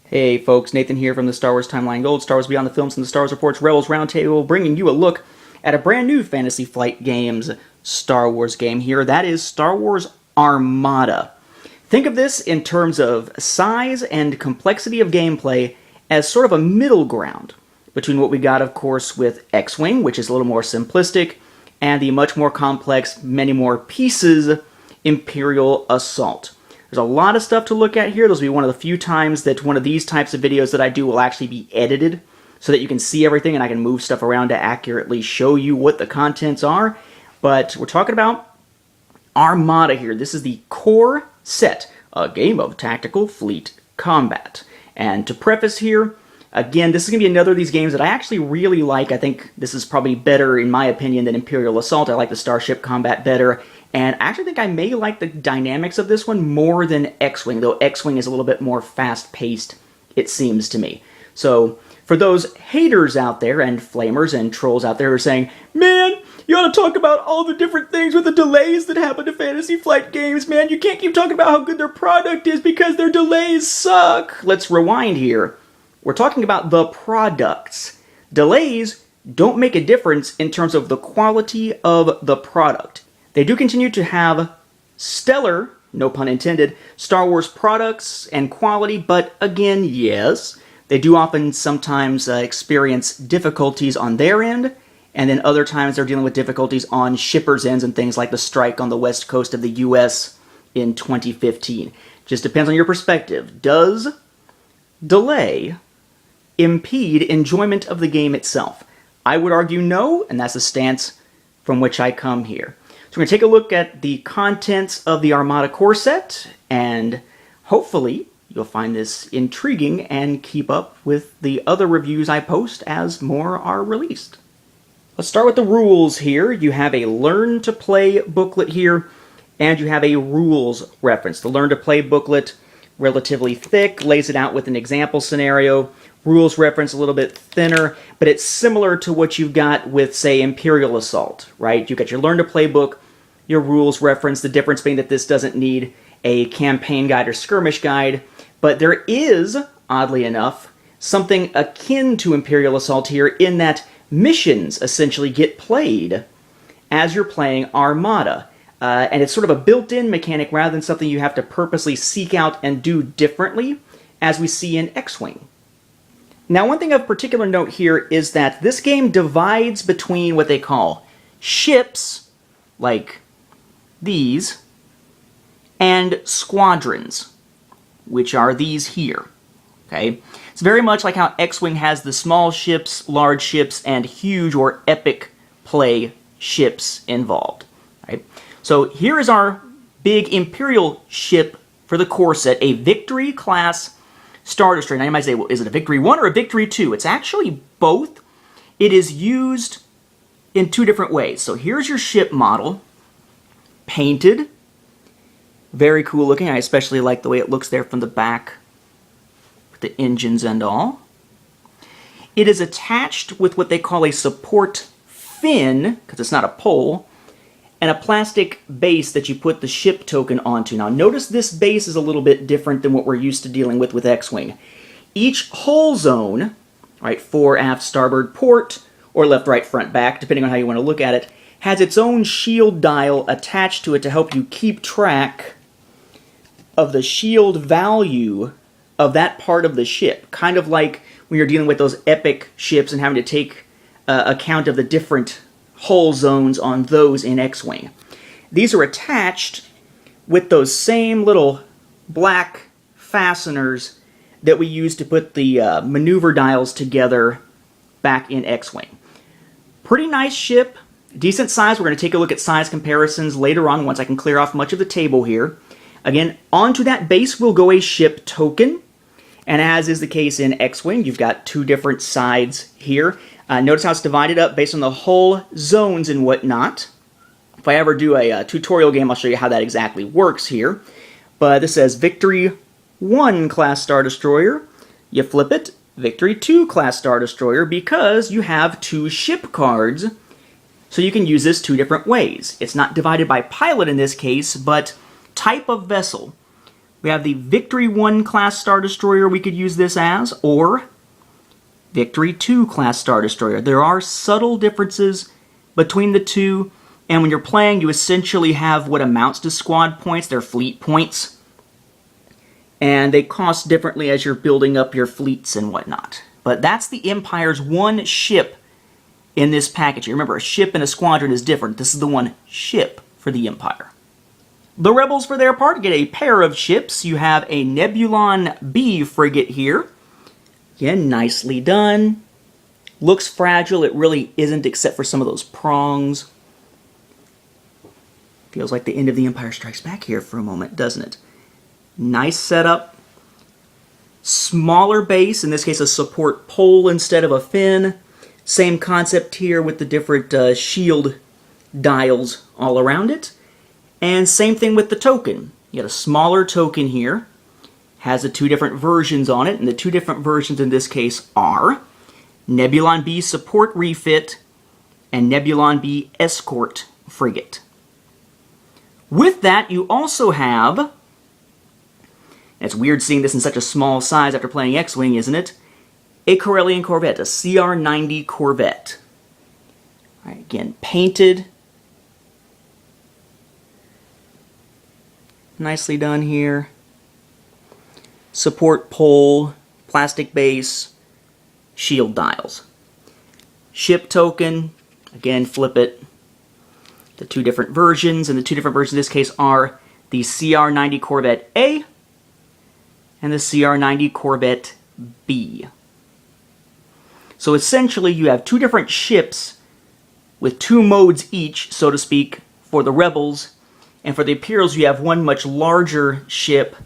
Hey folks, Nathan here from the Star Wars Timeline Gold, Star Wars Beyond the Films, and the Star Wars Reports Rebels Roundtable, bringing you a look at a brand new Fantasy Flight Games Star Wars game here. That is Star Wars Armada. Think of this in terms of size and complexity of gameplay as sort of a middle ground between what we got, of course, with X-Wing, which is a little more simplistic, and the much more complex, many more pieces, Imperial Assault. There's a lot of stuff to look at here. This will be one of the few times that one of these types of videos that I do will actually be edited so that you can see everything and I can move stuff around to accurately show you what the contents are. But we're talking about Armada here. This is the core set, a game of tactical fleet combat. And to preface here, again, this is going to be another of these games that I actually really like. I think this is probably better, in my opinion, than Imperial Assault. I like the Starship combat better. And I actually think I may like the dynamics of this one more than X-Wing, though X-Wing is a little bit more fast-paced, it seems to me. So, for those haters out there, and flamers and trolls out there who are saying, man, you ought to talk about all the different things with the delays that happen to Fantasy Flight games, man. You can't keep talking about how good their product is because their delays suck. Let's rewind here. We're talking about the products. Delays don't make a difference in terms of the quality of the product. They do continue to have stellar, no pun intended, Star Wars products and quality, but again, yes, they do often sometimes experience difficulties on their end, and then other times they're dealing with difficulties on shippers' ends and things like the strike on the west coast of the US in 2015. Just depends on your perspective. Does delay impede enjoyment of the game itself? I would argue no, and that's the stance from which I come here. So we're going to take a look at the contents of the Armada core set, and hopefully you'll find this intriguing and keep up with the other reviews I post as more are released. Let's start with the rules here. You have a Learn to Play booklet here, and you have a rules reference. The Learn to Play booklet, relatively thick, lays it out with an example scenario. Rules reference a little bit thinner, but it's similar to what you've got with, say, Imperial Assault, right? You've got your Learn to Play book, your rules reference, the difference being that this doesn't need a campaign guide or skirmish guide, but there is, oddly enough, something akin to Imperial Assault here in that missions essentially get played as you're playing Armada. And it's sort of a built-in mechanic rather than something you have to purposely seek out and do differently, as we see in X-Wing. Now, one thing of particular note here is that this game divides between what they call ships, like these, and squadrons, which are these here. Okay? It's very much like how X-Wing has the small ships, large ships, and huge or epic play ships involved. Right? So here is our big Imperial ship for the core set, a Victory class Star Destroyer. Now you might say, well, is it a Victory 1 or a Victory 2? It's actually both. It is used in two different ways. So here's your ship model, painted. Very cool looking. I especially like the way it looks there from the back, with the engines and all. It is attached with what they call a support fin, because it's not a pole, and a plastic base that you put the ship token onto. Now notice this base is a little bit different than what we're used to dealing with X-Wing. Each hull zone, right, fore, aft, starboard, port, or left, right, front, back, depending on how you want to look at it, has its own shield dial attached to it to help you keep track of the shield value of that part of the ship. Kind of like when you're dealing with those epic ships and having to take account of the different hull zones on those in X-Wing. These are attached with those same little black fasteners that we used to put the maneuver dials together back in X-Wing. Pretty nice ship, decent size. We're going to take a look at size comparisons later on once I can clear off much of the table here. Again, onto that base will go a ship token, and as is the case in X-Wing, you've got two different sides here. Notice how it's divided up based on the hull zones and whatnot. If I ever do a tutorial game, I'll show you how that exactly works here. But this says Victory 1 class Star Destroyer. You flip it, Victory 2 class Star Destroyer, because you have two ship cards, so you can use this two different ways. It's not divided by pilot in this case, but type of vessel. We have the Victory 1 class Star Destroyer we could use this as, or Victory 2 class Star Destroyer. There are subtle differences between the two, and when you're playing, you essentially have what amounts to squad points. They're fleet points, and they cost differently as you're building up your fleets and whatnot. But that's the Empire's one ship in this package. Remember, a ship and a squadron is different. This is the one ship for the Empire. The Rebels, for their part, get a pair of ships. You have a Nebulon B frigate here. Again, nicely done. Looks fragile. It really isn't, except for some of those prongs. Feels like the end of the Empire Strikes Back here for a moment, doesn't it? Nice setup. Smaller base, in this case a support pole instead of a fin. Same concept here with the different shield dials all around it. And same thing with the token. You got a smaller token here. Has the two different versions on it, and the two different versions in this case are Nebulon B Support Refit and Nebulon B Escort Frigate. With that, you also have, and it's weird seeing this in such a small size after playing X-Wing, isn't it? A Corellian Corvette, a CR-90 Corvette. All right, again, painted. Nicely done here. Support pole, plastic base, shield dials. Ship token, again, flip it. The two different versions, and the two different versions in this case are the CR-90 Corvette A and the CR-90 Corvette B. So essentially you have two different ships with two modes each, so to speak, for the Rebels, and for the Imperials you have one much larger ship,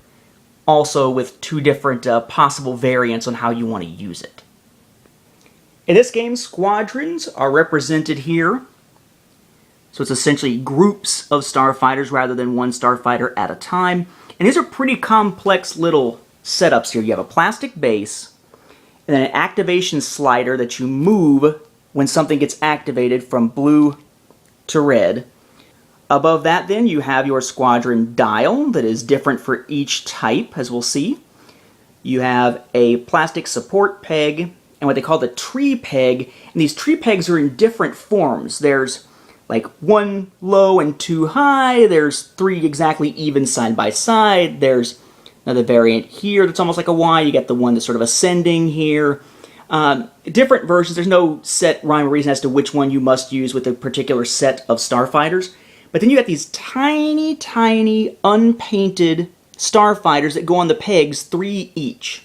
also with two different possible variants on how you want to use it. In this game, squadrons are represented here. So it's essentially groups of starfighters rather than one starfighter at a time. And these are pretty complex little setups here. You have a plastic base, and then an activation slider that you move when something gets activated from blue to red. Above that then you have your squadron dial that is different for each type, as we'll see. You have a plastic support peg and what they call the tree peg. And these tree pegs are in different forms. There's like one low and two high. There's three exactly even side by side. There's another variant here that's almost like a Y. You get the one that's sort of ascending here. Different versions. There's no set rhyme or reason as to which one you must use with a particular set of starfighters. But then you got these tiny, tiny, unpainted starfighters that go on the pegs, 3 each.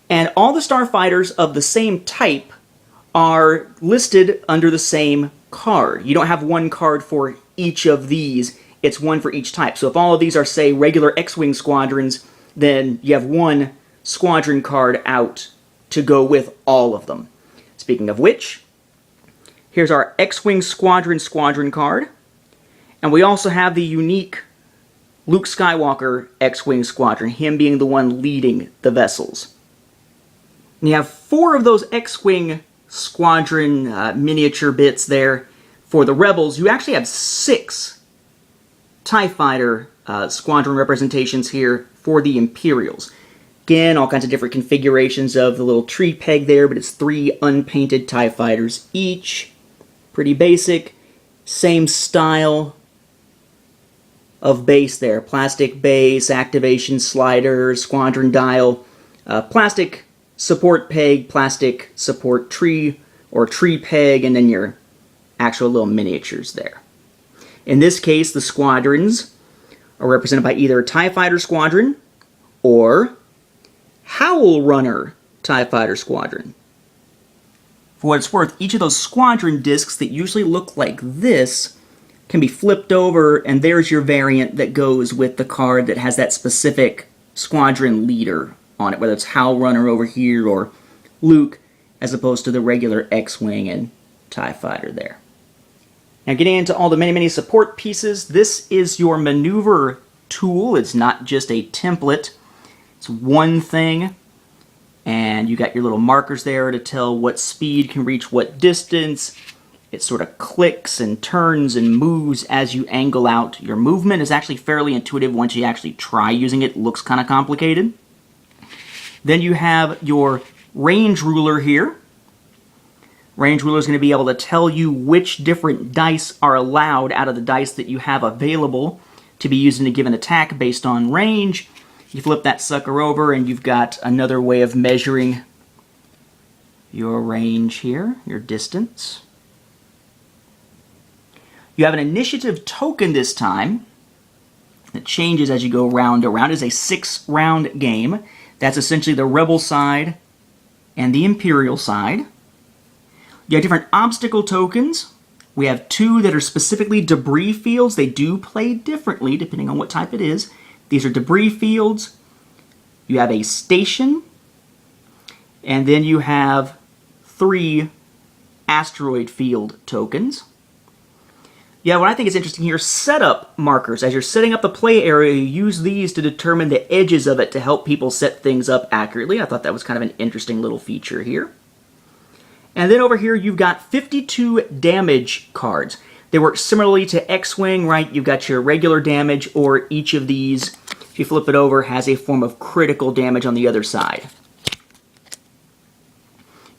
And all the starfighters of the same type are listed under the same card. You don't have one card for each of these. It's one for each type. So if all of these are, say, regular X-Wing squadrons, then you have one squadron card out to go with all of them. Speaking of which, here's our X-Wing squadron card. And we also have the unique Luke Skywalker X-Wing squadron, him being the one leading the vessels. And you have 4 of those X-Wing squadron miniature bits there. For the Rebels, you actually have 6 TIE Fighter squadron representations here for the Imperials. Again, all kinds of different configurations of the little tree peg there, but it's 3 unpainted TIE Fighters each. Pretty basic. Same style of base there. Plastic base, activation slider, squadron dial, plastic support peg, plastic support tree or tree peg, and then your actual little miniatures there. In this case, the squadrons are represented by either a TIE Fighter Squadron or Howl Runner TIE Fighter Squadron. For what it's worth, each of those squadron discs that usually look like this can be flipped over, and there's your variant that goes with the card that has that specific squadron leader on it, whether it's Howl Runner over here or Luke, as opposed to the regular X-Wing and TIE Fighter there. Now getting into all the many support pieces, this is your maneuver tool. It's not just a template. It's one thing, and you got your little markers there to tell what speed can reach what distance. It sort of clicks and turns and moves as you angle out. Your movement is actually fairly intuitive once you actually try using it. It looks kind of complicated. Then you have your range ruler here. Range ruler is going to be able to tell you which different dice are allowed out of the dice that you have available to be used in a given attack based on range. You flip that sucker over and you've got another way of measuring your range here, your distance. You have an initiative token this time that changes as you go round to round. It is a 6-round game. That's essentially the Rebel side and the Imperial side. You have different obstacle tokens. We have 2 that are specifically debris fields. They do play differently depending on what type it is. These are debris fields. You have a station. And then you have 3 asteroid field tokens. Yeah, what I think is interesting here, setup markers. As you're setting up the play area, you use these to determine the edges of it to help people set things up accurately. I thought that was kind of an interesting little feature here. And then over here, you've got 52 damage cards. They work similarly to X-Wing, right? You've got your regular damage, or each of these, if you flip it over, has a form of critical damage on the other side.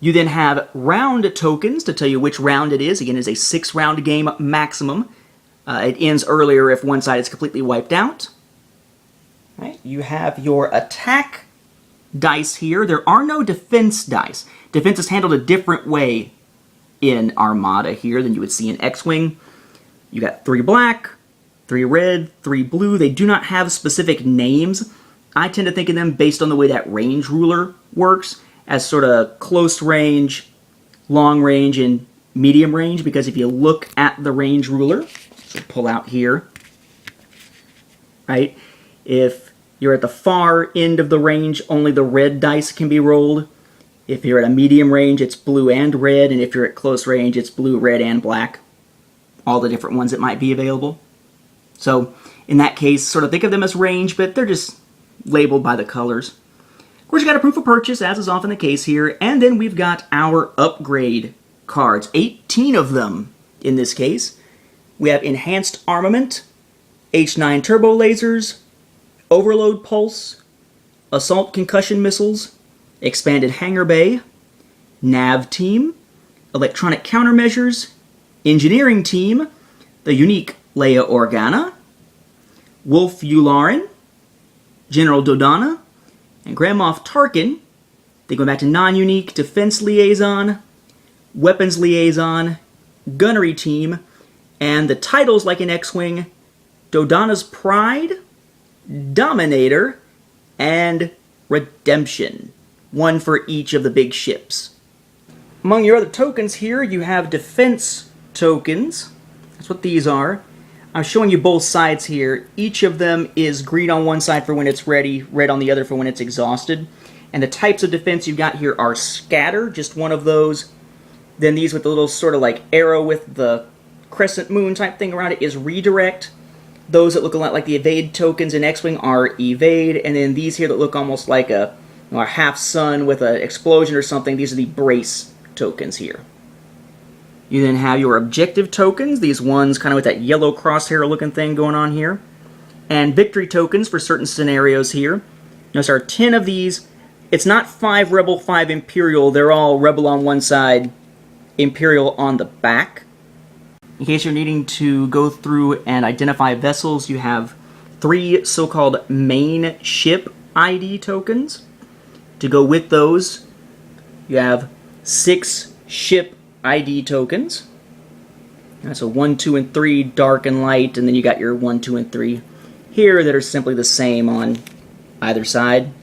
You then have round tokens to tell you which round it is. Again, it's a 6-round game maximum. It ends earlier if one side is completely wiped out. Right. You have your attack dice here. There are no defense dice. Defense is handled a different way in Armada here than you would see in X-Wing. You got 3 black, 3 red, 3 blue. They do not have specific names. I tend to think of them based on the way that range ruler works, as sort of close range, long range, and medium range, because if you look at the range ruler, so pull out here, right, if you're at the far end of the range, only the red dice can be rolled. If you're at a medium range, it's blue and red, and if you're at close range, it's blue, red, and black. All the different ones that might be available. So, in that case, sort of think of them as range, but they're just labeled by the colors. Of course, you got a proof of purchase, as is often the case here, and then we've got our upgrade cards. 18 of them in this case. We have Enhanced Armament, H9 Turbo Lasers, Overload Pulse, Assault Concussion Missiles, Expanded Hangar Bay, Nav Team, Electronic Countermeasures, Engineering Team, the unique Leia Organa, Wolf Yularen, General Dodonna, and Grand Moff Tarkin. They go back to non-unique Defense Liaison, Weapons Liaison, Gunnery Team, and the titles, like in X-Wing, Dodonna's Pride, Dominator, and Redemption. One for each of the big ships. Among your other tokens here, you have defense tokens. That's what these are. I'm showing you both sides here. Each of them is green on one side for when it's ready, red on the other for when it's exhausted. And the types of defense you've got here are Scatter, just one of those. Then these with the little sort of like arrow with the crescent moon type thing around it is Redirect. Those that look a lot like the Evade tokens in X-Wing are Evade. And then these here that look almost like a half sun with an explosion or something, these are the Brace tokens here. You then have your objective tokens, these ones kind of with that yellow crosshair looking thing going on here. And victory tokens for certain scenarios here. Notice there are 10 of these. It's not 5 Rebel, 5 Imperial. They're all Rebel on one side, Imperial on the back. In case you're needing to go through and identify vessels, you have 3 so-called main ship ID tokens. To go with those, you have 6 ship ID tokens. So 1, 2, and 3, dark and light, and then you got your 1, 2, and 3 here that are simply the same on either side.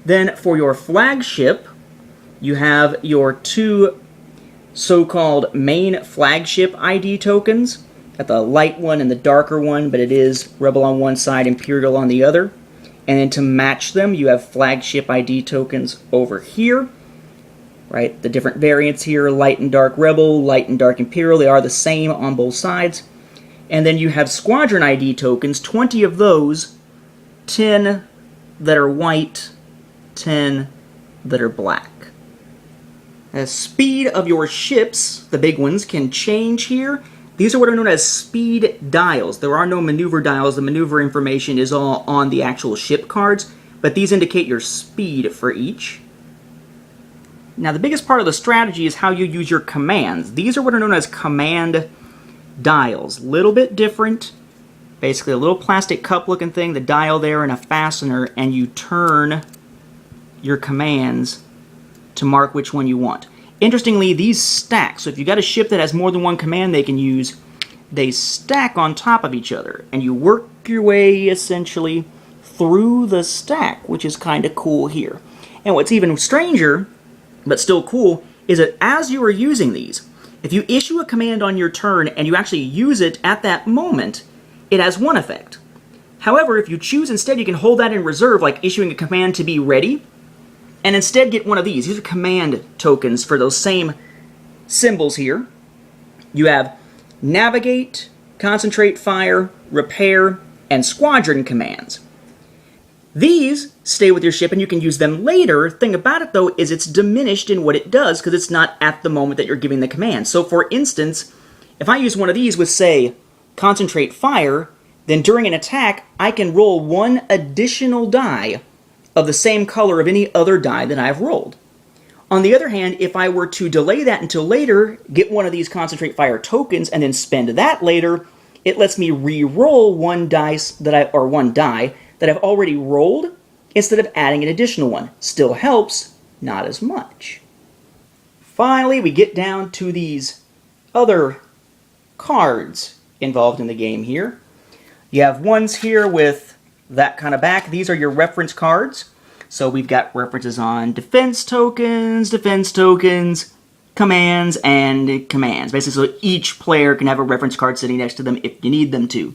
Then for your flagship, you have your 2 so-called main flagship ID tokens. Got the light one and the darker one, but it is Rebel on one side, Imperial on the other. And then to match them, you have flagship ID tokens over here. Right, the different variants here, light and dark Rebel, light and dark Imperial, they are the same on both sides. And then you have Squadron ID tokens, 20 of those, 10 that are white, 10 that are black. The speed of your ships, the big ones, can change here. These are what are known as speed dials. There are no maneuver dials. The maneuver information is all on the actual ship cards, but these indicate your speed for each. Now, the biggest part of the strategy is how you use your commands. These are what are known as command dials. Little bit different. Basically, a little plastic cup-looking thing, the dial there, and a fastener, and you turn your commands to mark which one you want. Interestingly, these stack. So if you've got a ship that has more than one command they can use, they stack on top of each other, and you work your way, essentially, through the stack, which is kind of cool here. And what's even stranger, but still cool, is that as you are using these, if you issue a command on your turn and you actually use it at that moment, it has one effect. However, if you choose instead, you can hold that in reserve, like issuing a command to be ready, and instead get one of these. These are command tokens for those same symbols here. You have navigate, concentrate fire, repair, and squadron commands. These stay with your ship and you can use them later. Thing about it though is it's diminished in what it does because it's not at the moment that you're giving the command. So for instance, if I use one of these with, say, concentrate fire, then during an attack I can roll one additional die of the same color of any other die that I've rolled. On the other hand, if I were to delay that until later, get one of these concentrate fire tokens, and then spend that later, it lets me re-roll one die that I've already rolled instead of adding an additional one. Still helps, not as much. Finally, we get down to these other cards involved in the game here. You have ones here with that kind of back. These are your reference cards. So we've got references on defense tokens, commands, and commands. Basically, so each player can have a reference card sitting next to them if you need them to.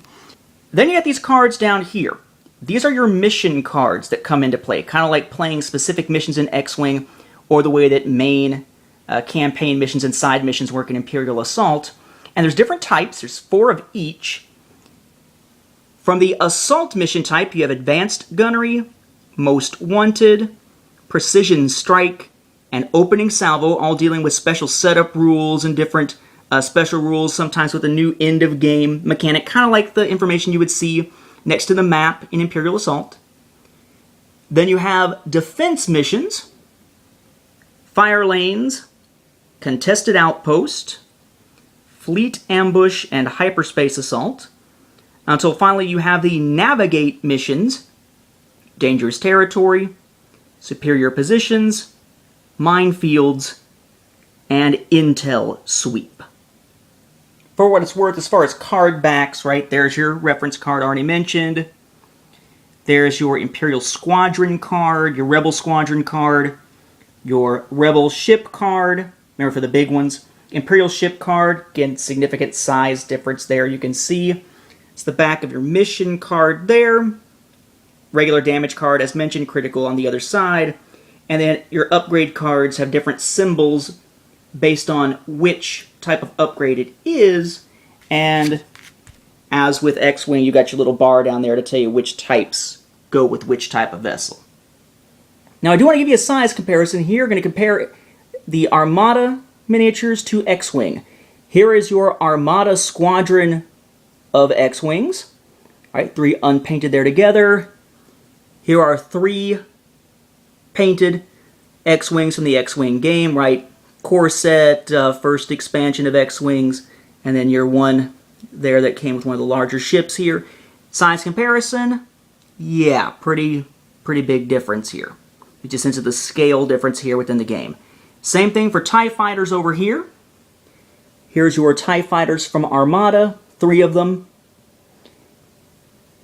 Then you got these cards down here. These are your mission cards that come into play, kind of like playing specific missions in X-Wing, or the way that main campaign missions and side missions work in Imperial Assault. And there's different types. There's 4 of each. From the Assault mission type, you have Advanced Gunnery, Most Wanted, Precision Strike, and Opening Salvo, all dealing with special setup rules and different special rules, sometimes with a new end-of-game mechanic, kind of like the information you would see next to the map in Imperial Assault. Then you have Defense Missions, Fire Lanes, Contested Outpost, Fleet Ambush, and Hyperspace Assault. Until finally you have the Navigate missions, Dangerous Territory, Superior Positions, Minefields, and Intel Sweep. For what it's worth, as far as card backs, right, there's your reference card already mentioned. There's your Imperial Squadron card, your Rebel Squadron card, your Rebel Ship card, remember for the big ones. Imperial Ship card, again, significant size difference there, you can see. It's the back of your mission card there. Regular damage card, as mentioned, critical on the other side. And then your upgrade cards have different symbols based on which type of upgrade it is. And as with X-Wing, you got your little bar down there to tell you which types go with which type of vessel. Now, I do want to give you a size comparison here. We're going to compare the Armada miniatures to X-Wing. Here is your Armada Squadron of X-Wings. All right, 3 unpainted there together. Here are 3 painted X-Wings from the X-Wing game, right? Core set, first expansion of X-Wings, and then your one there that came with one of the larger ships here. Size comparison, yeah, pretty big difference here. Just into the scale difference here within the game. Same thing for TIE Fighters over here. Here's your TIE Fighters from Armada, 3 of them.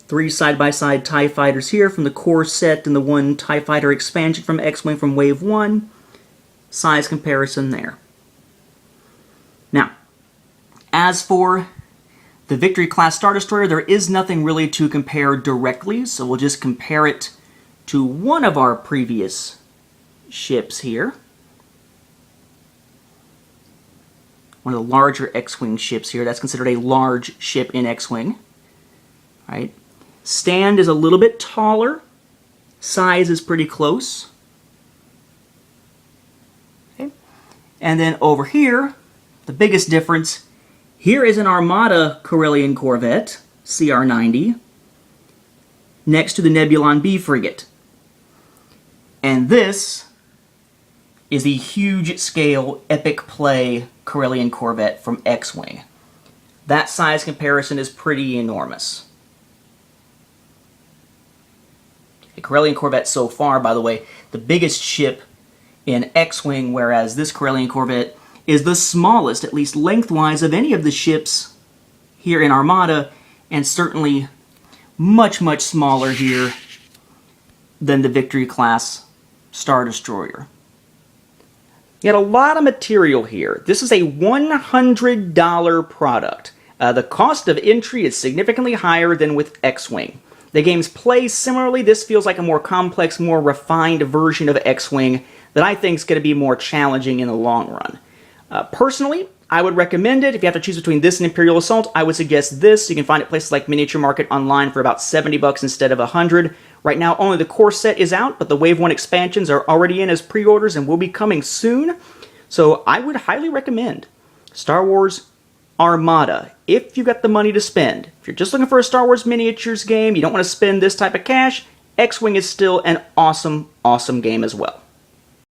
3 side-by-side TIE Fighters here from the core set and the 1 TIE Fighter expansion from X-Wing from Wave 1. Size comparison there. Now, as for the Victory Class Star Destroyer, there is nothing really to compare directly, so we'll just compare it to one of our previous ships here. One of the larger X-Wing ships here. That's considered a large ship in X-Wing. Right? Stand is a little bit taller. Size is pretty close. Okay. And then over here, the biggest difference, here is an Armada Corellian corvette, CR-90, next to the Nebulon B frigate. And this is the huge-scale epic play Corellian corvette from X-Wing. That size comparison is pretty enormous. The Corellian corvette so far, by the way, the biggest ship in X-Wing, whereas this Corellian corvette is the smallest, at least lengthwise, of any of the ships here in Armada, and certainly much, much smaller here than the Victory-class Star Destroyer. You got a lot of material here. This is a $100 product. The cost of entry is significantly higher than with X-Wing. The games play similarly. This feels like a more complex, more refined version of X-Wing that I think is going to be more challenging in the long run. Personally, I would recommend it. If you have to choose between this and Imperial Assault, I would suggest this. You can find it places like Miniature Market online for about $70 instead of $100. Right now, only the core set is out, but the Wave 1 expansions are already in as pre-orders and will be coming soon. So I would highly recommend Star Wars Armada, if you got the money to spend. If you're just looking for a Star Wars miniatures game, you don't want to spend this type of cash, X-Wing is still an awesome, awesome game as well.